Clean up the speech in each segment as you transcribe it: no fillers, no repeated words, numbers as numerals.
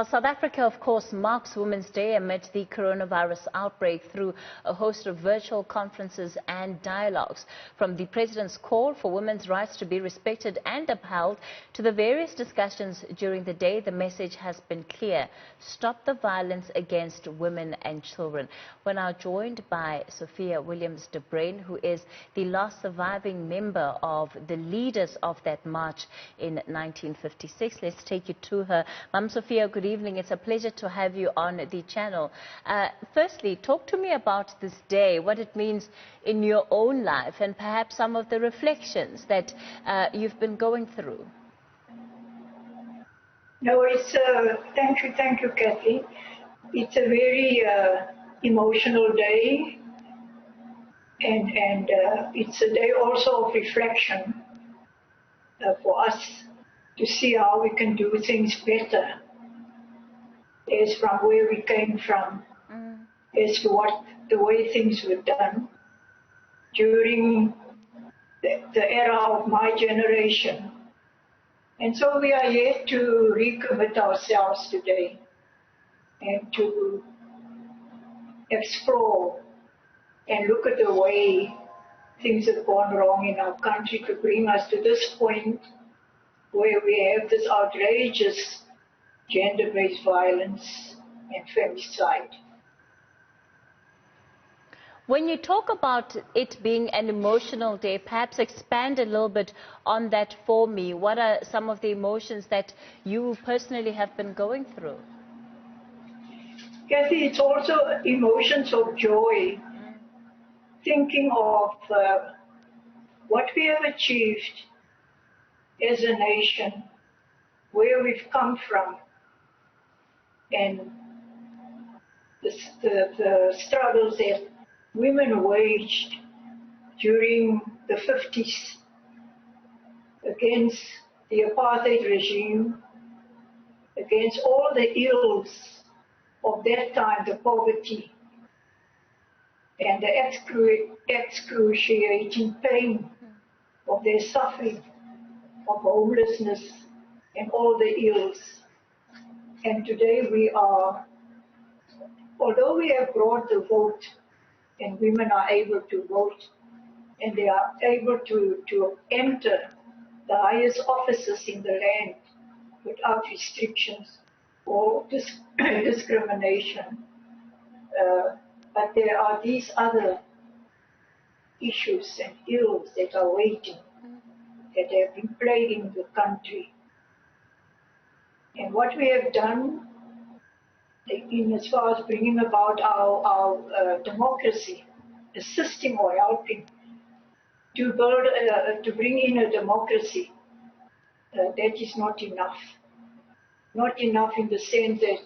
South Africa, of course, marks Women's Day amid the coronavirus outbreak through a host of virtual conferences and dialogues. From the President's call for women's rights to be respected and upheld to the various discussions during the day, the message has been clear. Stop the violence against women and children. We're now joined by Sophia Williams-De Bruyn, who is the last surviving member of the leaders of that march in 1956. Let's take you to her. Ma'am Sophia, good evening. It's a pleasure to have you on the channel. Firstly, talk to me about this day, what it means in your own life, and perhaps some of the reflections that you've been going through. No, it's thank you, Cathy. It's a very emotional day, and it's a day also of reflection for us to see how we can do things better, as from where we came from, as to the way things were done during the era of my generation. And so we are here to recommit ourselves today and to explore and look at the way things have gone wrong in our country to bring us to this point where we have this outrageous gender-based violence and femicide. When you talk about it being an emotional day, perhaps expand a little bit on that for me. What are some of the emotions that you personally have been going through? Cathy, it's also emotions of joy, thinking of what we have achieved as a nation, where we've come from, and the struggles that women waged during the 50s against the apartheid regime, against all the ills of that time, the poverty and the excruciating pain of their suffering, of homelessness and all the ills. And today we are, although we have brought the vote and women are able to vote and they are able to enter the highest offices in the land without restrictions or discrimination, but there are these other issues and ills that are waiting, that have been plaguing the country. And what we have done in as far as bringing about our democracy, assisting or helping to build, to bring in a democracy, that is not enough. Not enough in the sense that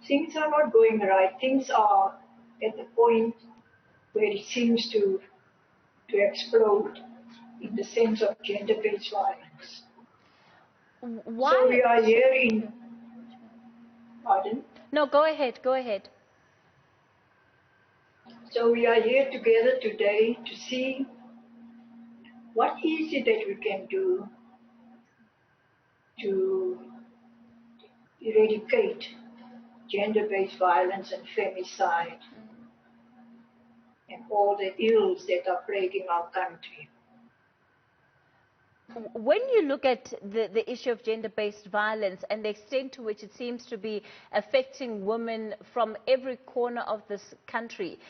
things are not going right. Things are at the point where it seems to explode in the sense of gender-based violence. Why? So we are here in, pardon? No, go ahead, go ahead. So we are here together today to see what is it that we can do to eradicate gender-based violence and femicide and all the ills that are plaguing our country. When you look at the issue of gender-based violence and the extent to which it seems to be affecting women from every corner of this country,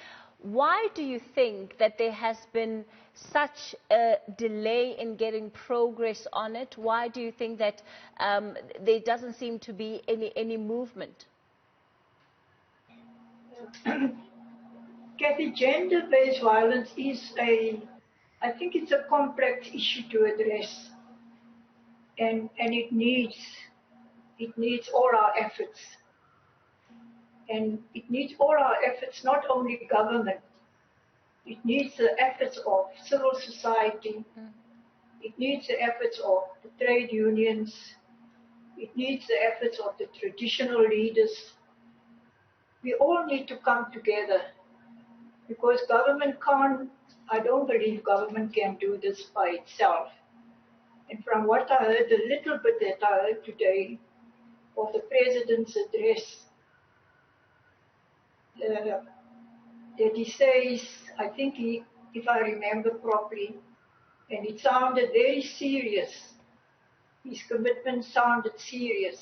why do you think that there has been such a delay in getting progress on it? Why do you think that there doesn't seem to be any movement? Cathy, gender-based violence is I think it's a complex issue to address, and it needs all our efforts. And it needs all our efforts, not only government. It needs the efforts of civil society. It needs the efforts of the trade unions. It needs the efforts of the traditional leaders. We all need to come together, because government can't, I don't believe government can do this by itself. And from what I heard, the little bit that I heard today, of the President's address, that he says, I think if I remember properly, and it sounded very serious. His commitment sounded serious.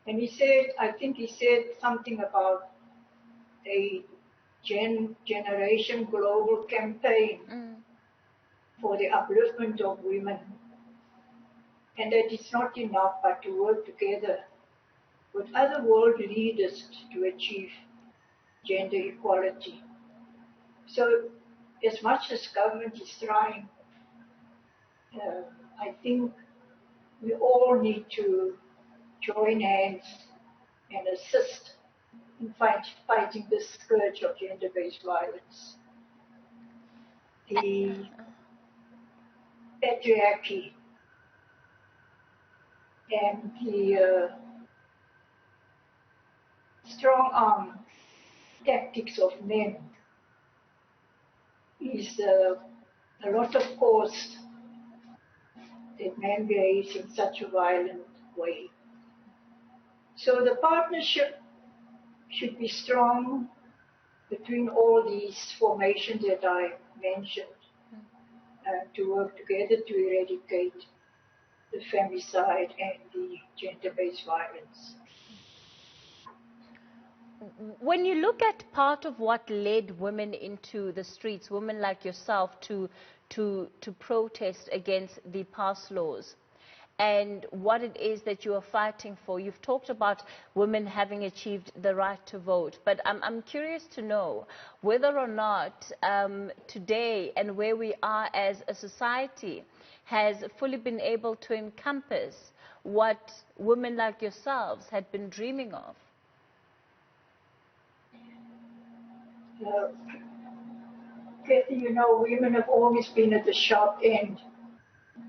And he said, I think he said something about a generation global campaign for the upliftment of women. And that it's not enough but to work together with other world leaders to achieve gender equality. So as much as government is trying, I think we all need to join hands and assist in fighting this scourge of gender-based violence. The patriarchy and the strong arm tactics of men is a lot of cause that man behaves in such a violent way. So the partnership should be strong between all these formations that I mentioned to work together to eradicate the femicide and the gender-based violence. When you look at part of what led women into the streets, women like yourself, to protest against the past laws, and what it is that you are fighting for, you've talked about women having achieved the right to vote, but I'm curious to know whether or not today and where we are as a society has fully been able to encompass what women like yourselves had been dreaming of. Cathy, you know, women have always been at the sharp end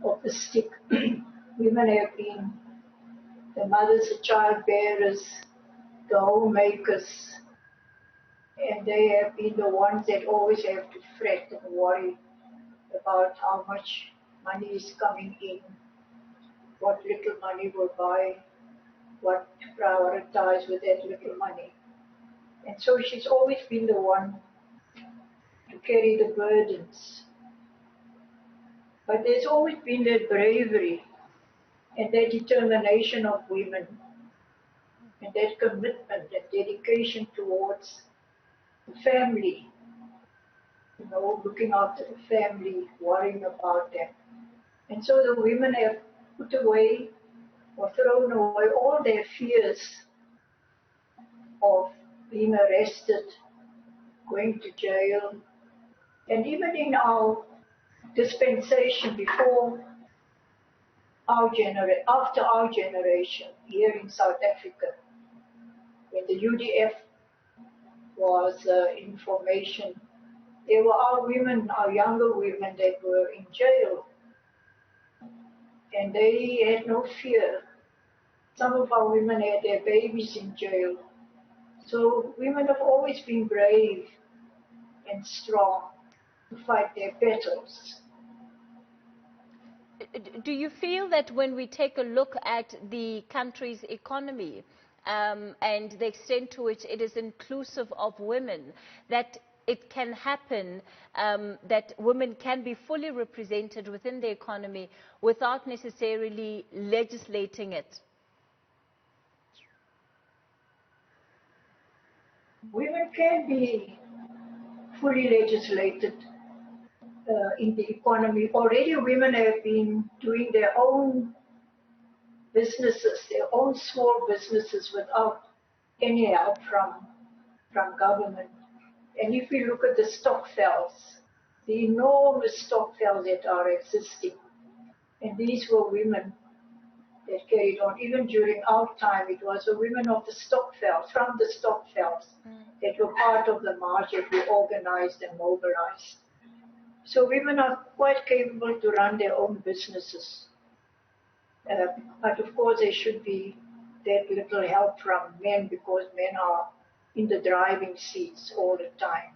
of the stick. Women have been the mothers, the child bearers, the homemakers, and they have been the ones that always have to fret and worry about how much money is coming in, what little money will buy, what to prioritize with that little money. And so she's always been the one to carry the burdens. But there's always been that bravery and that determination of women and that commitment and dedication towards the family, you know, looking after the family, worrying about them. And so the women have put away or thrown away all their fears of being arrested, going to jail, and even in our dispensation after our generation here in South Africa, when the UDF was in formation, there were our women, our younger women that were in jail, and they had no fear. Some of our women had their babies in jail. So women have always been brave and strong to fight their battles. Do you feel that when we take a look at the country's economy and the extent to which it is inclusive of women, that it can happen that women can be fully represented within the economy without necessarily legislating it? Women can be fully legislated in the economy. Already women have been doing their own businesses, their own small businesses without any help from government. And if we look at the stokvels, the enormous stokvels that are existing, and these were women that carried on. Even during our time, it was the women of the stokvels, from the stokvels, that were part of the march that we organized and mobilized. So women are quite capable to run their own businesses. But of course there should be that little help from men, because men are in the driving seats all the time.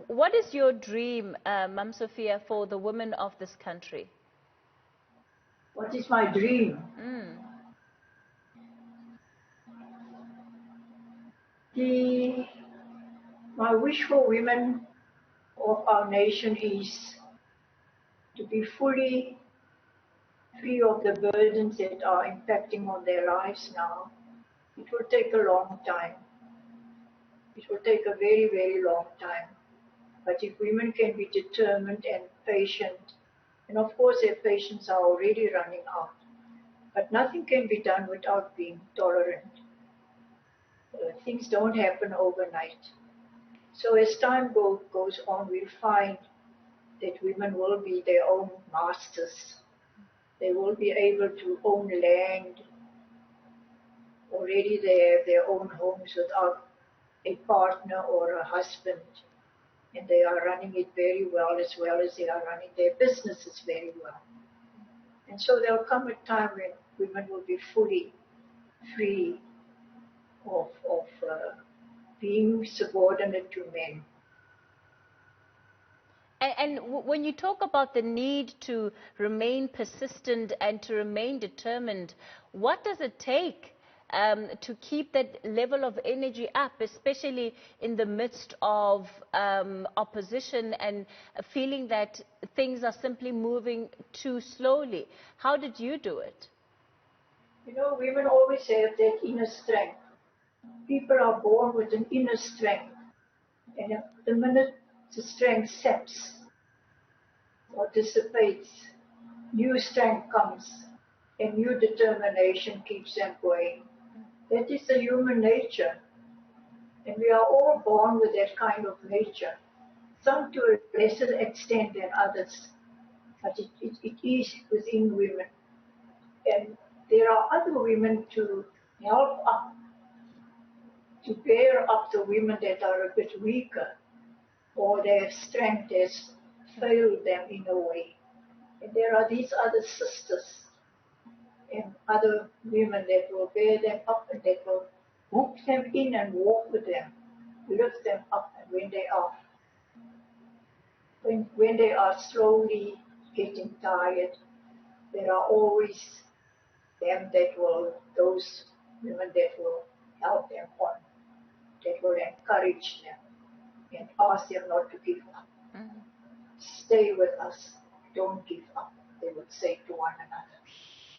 What is your dream, Mam Sophia, for the women of this country? What is my dream? My wish for women of our nation is to be fully free of the burdens that are impacting on their lives now. It will take a long time. It will take a very, very long time. But if women can be determined and patient, and of course their patience are already running out, but nothing can be done without being tolerant. Things don't happen overnight. So as time goes on, we'll find that women will be their own masters. They will be able to own land. Already they have their own homes without a partner or a husband. And they are running it very well as they are running their businesses very well. And so there'll come a time when women will be fully free of being subordinate to men. And when you talk about the need to remain persistent and to remain determined, what does it take to keep that level of energy up, especially in the midst of opposition and a feeling that things are simply moving too slowly? How did you do it? You know, women always have that inner strength. People are born with an inner strength. And the minute the strength saps or dissipates, new strength comes and new determination keeps them going. That is the human nature. And we are all born with that kind of nature. Some to a lesser extent than others, but it is within women. And there are other women to help up, to bear up the women that are a bit weaker, or their strength has failed them in a way. And there are these other sisters and other women that will bear them up and that will hook them in and walk with them, lift them up. And when they are slowly getting tired, there are always those women that will help them on, that will encourage them and ask them not to give up. Mm-hmm. Stay with us, don't give up, they would say to one another.